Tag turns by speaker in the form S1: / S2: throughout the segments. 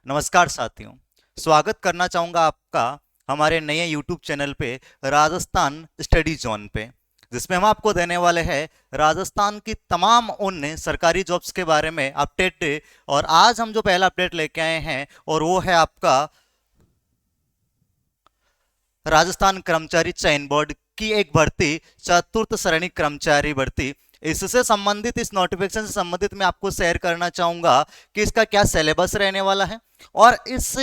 S1: नमस्कार साथियों। स्वागत करना चाहूँगा आपका हमारे नए YouTube चैनल पे राजस्थान स्टडी जोन पे, जिसमें हम आपको देने वाले हैं राजस्थान की तमाम उन सरकारी जॉब्स के बारे में अपडेट। और आज हम जो पहला अपडेट लेके आए हैं और वो है आपका राजस्थान कर्मचारी चयन बोर्ड की एक भर्ती, चतुर्थ श्रेणी कर्मचारी भर्ती। इससे संबंधित, इस नोटिफिकेशन से संबंधित मैं आपको शेयर करना चाहूंगा कि इसका क्या सिलेबस रहने वाला है और इस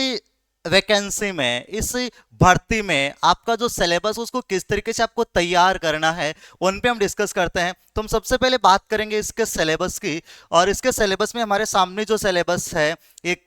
S1: वैकेंसी में, इस भर्ती में आपका जो सिलेबस उसको किस तरीके से आपको तैयार करना है, उन पे हम डिस्कस करते हैं। तो हम सबसे पहले बात करेंगे इसके सिलेबस की। और इसके सिलेबस में हमारे सामने जो सिलेबस है एक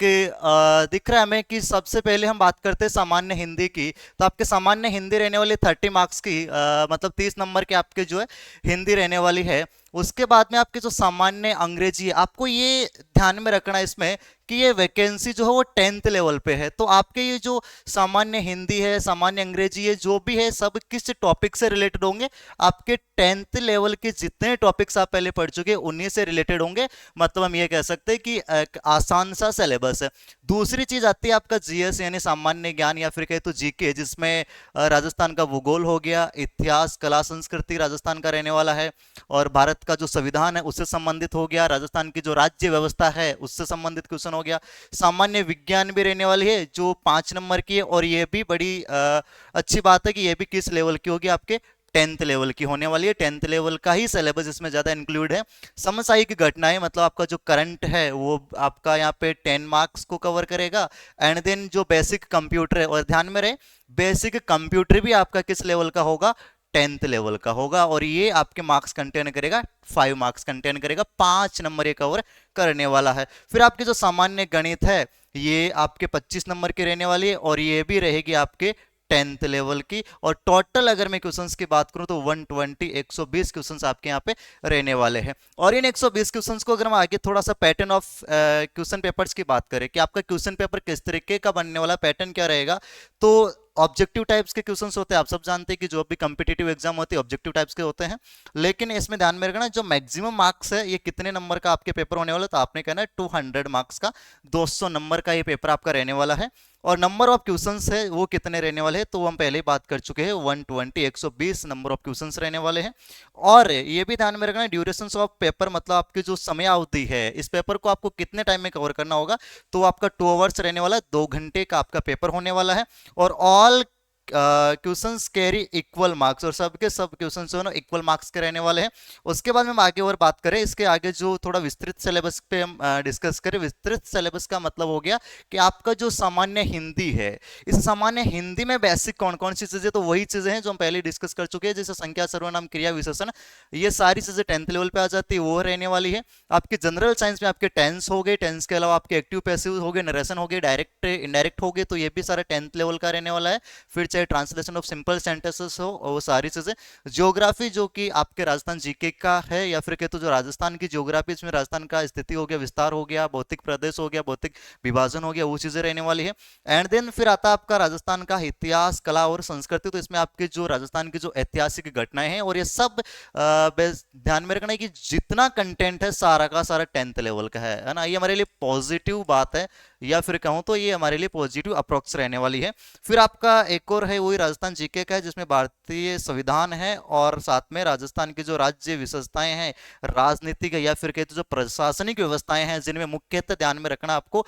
S1: दिख रहा है हमें कि सबसे पहले हम बात करते हैं सामान्य हिंदी की। तो आपके सामान्य हिंदी रहने वाली 30 मार्क्स की, मतलब 30 नंबर के आपके जो है हिंदी रहने वाली है। उसके बाद में आपके जो सामान्य अंग्रेजी है, आपको ये ध्यान में रखना है इसमें कि ये वैकेंसी जो है वो 10th लेवल पे है। तो आपके ये जो सामान्य हिंदी है, सामान्य अंग्रेजी है, जो भी है सब किस टॉपिक से रिलेटेड होंगे? आपके 10th लेवल के जितने टॉपिक्स आप पहले पढ़ चुके उन्हीं से रिलेटेड होंगे। मतलब हम ये कह सकते हैं कि एक आसान सा सिलेबस है। दूसरी चीज आती है आपका जीएस यानी सामान्य ज्ञान, या फिर कहे तो जीके, जिसमें राजस्थान का भूगोल हो गया, इतिहास, कला, संस्कृति राजस्थान का रहने वाला है, और भारत का जो संविधान है उससे संबंधित हो गया, राजस्थान की जो राज्य व्यवस्था है उससे संबंधित क्वेश्चन हो गया। सामान्य विज्ञान भी रहने वाली है जो 5 नंबर की है, और ये भी बड़ी अच्छी बात है कि ये भी किस लेवल की होगी? आपके 10th लेवल की होने वाली है। 10th लेवल का ही सिलेबस इसमें ज्यादा इंक्लूड है। समसामयिक घटनाएं, मतलब आपका जो करंट है वो आपका यहाँ पे 10 मार्क्स को कवर करेगा। एंड देन जो बेसिक कंप्यूटर है, और ध्यान में रहे बेसिक कंप्यूटर भी आपका किस लेवल का होगा? 10th लेवल का होगा। और ये आपके मार्क्स कंटेन करेगा, 5 मार्क्स कंटेन करेगा, 5 नंबर ये कवर करने वाला है। फिर आपकी जो सामान्य गणित है ये आपके 25 नंबर की रहने वाली है, और ये भी रहेगी आपके 10th लेवल की। और टोटल अगर मैं क्वेश्चंस की बात करूं तो 120 क्वेश्चंस आपके यहाँ पे रहने वाले हैं। और इन 120 क्वेश्चंस को अगर हम आगे थोड़ा सा पैटर्न ऑफ क्वेश्चन पेपर्स की बात करें कि आपका क्वेश्चन पेपर किस तरीके का बनने वाला, पैटर्न क्या रहेगा, तो ऑब्जेक्टिव टाइप्स के क्वेश्चंस होते हैं। आप सब जानते हैं कि जो भी कॉम्पिटिटिव एग्जाम होती है ऑब्जेक्टिव टाइप्स के होते हैं। लेकिन इसमें ध्यान में रखना जो मैक्सिमम मार्क्स है ये कितने नंबर का आपके पेपर होने वाला है, तो आपने कहना है 200 मार्क्स का, 200 नंबर का ये पेपर आपका रहने वाला है। और नंबर ऑफ क्वेश्चंस है वो कितने रहने वाले हैं, तो हम पहले ही बात कर चुके हैं, 120 नंबर ऑफ क्वेश्चंस रहने वाले हैं। और ये भी ध्यान में रखना ड्यूरेशन ऑफ पेपर, मतलब आपकी जो समय अवधि है इस पेपर को आपको कितने टाइम में कवर करना होगा, तो आपका 2 आवर्स रहने वाला है, 2 घंटे का आपका पेपर होने वाला है। और all questions carry equal marks, और सबके सब क्वेश्चंस जो है ना इक्वल मार्क्स के रहने वाले हैं। उसके बाद में हम आगे और बात करें, इसके आगे जो थोड़ा विस्तृत सिलेबस पे हम डिस्कस करें। विस्तृत सिलेबस का मतलब हो गया कि आपका जो सामान्य हिंदी है, इस सामान्य हिंदी में बेसिक कौन कौन सी चीजें, तो वही चीजें हैं जो हम पहले डिस्कस कर चुके हैं, जैसे संख्या, सर्वनाम, क्रिया, विशेषण, ये सारी चीजें 10th लेवल पे आ जाती है, वो रहने वाली है। आपके जनरल साइंस में आपके टेंस हो गए, टेंस के अलावा आपके एक्टिव पैसिव हो गए, नरेशन हो गए, डायरेक्ट इनडायरेक्ट हो गए, तो ये भी सारा 10th लेवल का रहने वाला है। फिर चाहे ट्रांसलेशन ऑफ सिंपल सेंटेंसेस हो, वो सारी चीजें। ज्योग्राफी जो कि आपके राजस्थान जीके का है, या फिर कहते तो जो राजस्थान की ज्योग्राफी, इसमें राजस्थान का स्थिति हो गया, विस्तार हो गया, भौतिक प्रदेश हो गया, भौतिक विभाजन हो गया, वो चीजें रहने वाली है। एंड देन फिर आता है आपका राजस्थान का इतिहास, कला और संस्कृति। तो इसमें आपके जो राजस्थान की जो ऐतिहासिक घटनाएं हैं, और ये सब ध्यान में रखना है कि जितना कंटेंट है सारा का सारा 10th लेवल का है ना। ये हमारे लिए पॉजिटिव बात है, या फिर कहूं तो ये हमारे लिए पॉजिटिव अप्रोक्स रहने वाली है। फिर आपका एक और है वही राजस्थान जीके का है, जिसमें भारतीय संविधान है, और साथ में राजस्थान की जो राज्य विशेषताएं हैं, राजनीतिक या फिर कहते जो प्रशासनिक व्यवस्थाएं हैं, जिनमें मुख्यतः ध्यान में रखना आपको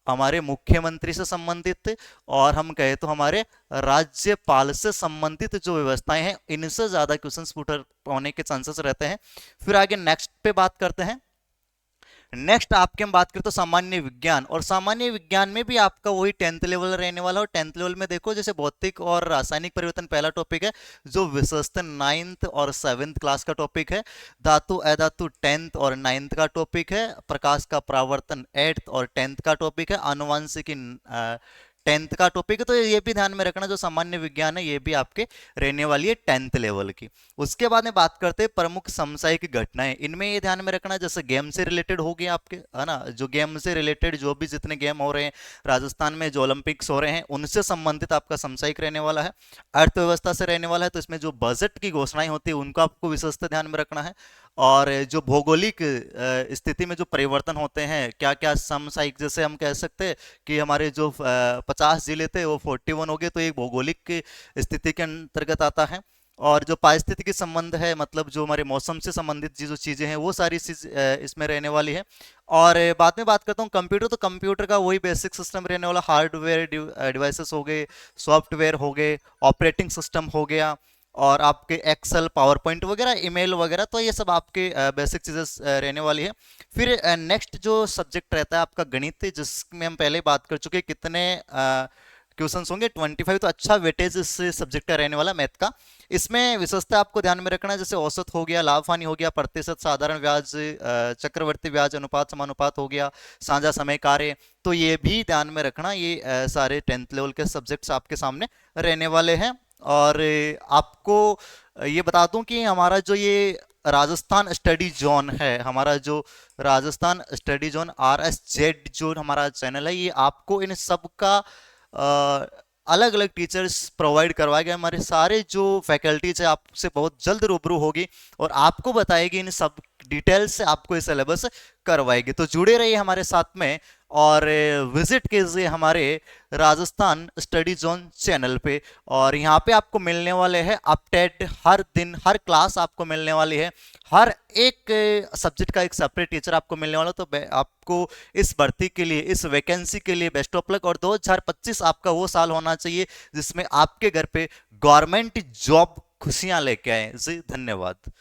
S1: हमारे मुख्यमंत्री से संबंधित, और हम कहे तो हमारे राज्यपाल से संबंधित जो व्यवस्थाएं हैं, इनसे ज्यादा क्वेश्चंस पुट होने के चांसेस रहते हैं। फिर आगे नेक्स्ट पे बात करते हैं। नेक्स्ट आपके हम बात करें तो सामान्य विज्ञान, और सामान्य विज्ञान में भी आपका वही 10th लेवल रहने वाला है। और 10th लेवल में देखो जैसे भौतिक और रासायनिक परिवर्तन पहला टॉपिक है, जो विशेषतः 9th और 7th क्लास का टॉपिक है। धातु अधातु 10th और 9th का टॉपिक है। प्रकाश का परावर्तन 8th और 10th का टॉपिक है। आनुवंशिकी 10th का टॉपिक है। तो ये भी ध्यान में रखना जो सामान्य विज्ञान है ये भी आपके रहने वाली है 10th लेवल की। उसके बाद में बात करते हैं प्रमुख समसामयिक घटनाएं। इनमें ये ध्यान में रखना जैसे गेम से रिलेटेड हो गया आपके, है ना, जो गेम से रिलेटेड जो भी जितने गेम हो रहे हैं राजस्थान में, जो ओलंपिक्स हो रहे हैं, उनसे संबंधित आपका समसामयिक रहने वाला है। अर्थव्यवस्था से रहने वाला है, तो इसमें जो बजट की घोषणाएं होती है उनको आपको विशेषतः ध्यान में रखना है। और जो भौगोलिक स्थिति में जो परिवर्तन होते हैं, क्या क्या समसामयिक, जैसे हम कह सकते हैं कि हमारे जो 50 जिले थे वो 41 हो गए, तो एक भौगोलिक की स्थिति के अंतर्गत आता है। और जो पारिस्थितिकी संबंध है, मतलब जो हमारे मौसम से संबंधित जो चीजें हैं वो सारी चीज इसमें रहने वाली है। और बाद में बात करता हूँ कंप्यूटर, तो कंप्यूटर का वही बेसिक सिस्टम रहने वाला, हार्डवेयर डिवाइसेस हो गए, सॉफ्टवेयर हो गए, ऑपरेटिंग सिस्टम हो गया, और आपके एक्सेल, पावर पॉइंट वगैरह, ईमेल वगैरह, तो ये सब आपके बेसिक चीज़ें रहने वाली है। फिर नेक्स्ट जो सब्जेक्ट रहता है आपका गणित, जिसमें हम पहले बात कर चुके हैं कितने क्वेश्चंस होंगे, 25, तो अच्छा वेटेज इस सब्जेक्ट का रहने वाला मैथ का। इसमें विशेषता आपको ध्यान में रखना है, जैसे औसत हो गया, लाभ हानि हो गया, प्रतिशत, साधारण ब्याज, चक्रवर्ती ब्याज, अनुपात समानुपात हो गया, साझा समय कार्य, तो ये भी ध्यान में रखना। ये सारे 10th लेवल के सब्जेक्ट्स आपके सामने रहने वाले हैं। और आपको ये बता दूं कि हमारा जो ये राजस्थान स्टडी जोन है, हमारा जो राजस्थान स्टडी जोन RSZ जो हमारा चैनल है, ये आपको इन सब का अलग अलग टीचर्स प्रोवाइड करवाए गए। हमारे सारे जो फैकल्टीज है आपसे बहुत जल्द रूबरू होगी और आपको बताएगी इन सब डिटेल्स से, आपको ये सिलेबस करवाएगी। तो जुड़े रहिए हमारे साथ में और विजिट कीजिए हमारे राजस्थान स्टडी जोन चैनल पे। और यहाँ पे आपको मिलने वाले हैं अपडेट, हर दिन हर क्लास आपको मिलने वाली है, हर एक सब्जेक्ट का एक सेपरेट टीचर आपको मिलने वाला। तो आपको इस भर्ती के लिए, इस वैकेंसी के लिए बेस्ट ऑफ लक। और 2025 आपका वो साल होना चाहिए जिसमें आपके घर पे गवर्नमेंट जॉब खुशियां लेके आए। जी धन्यवाद।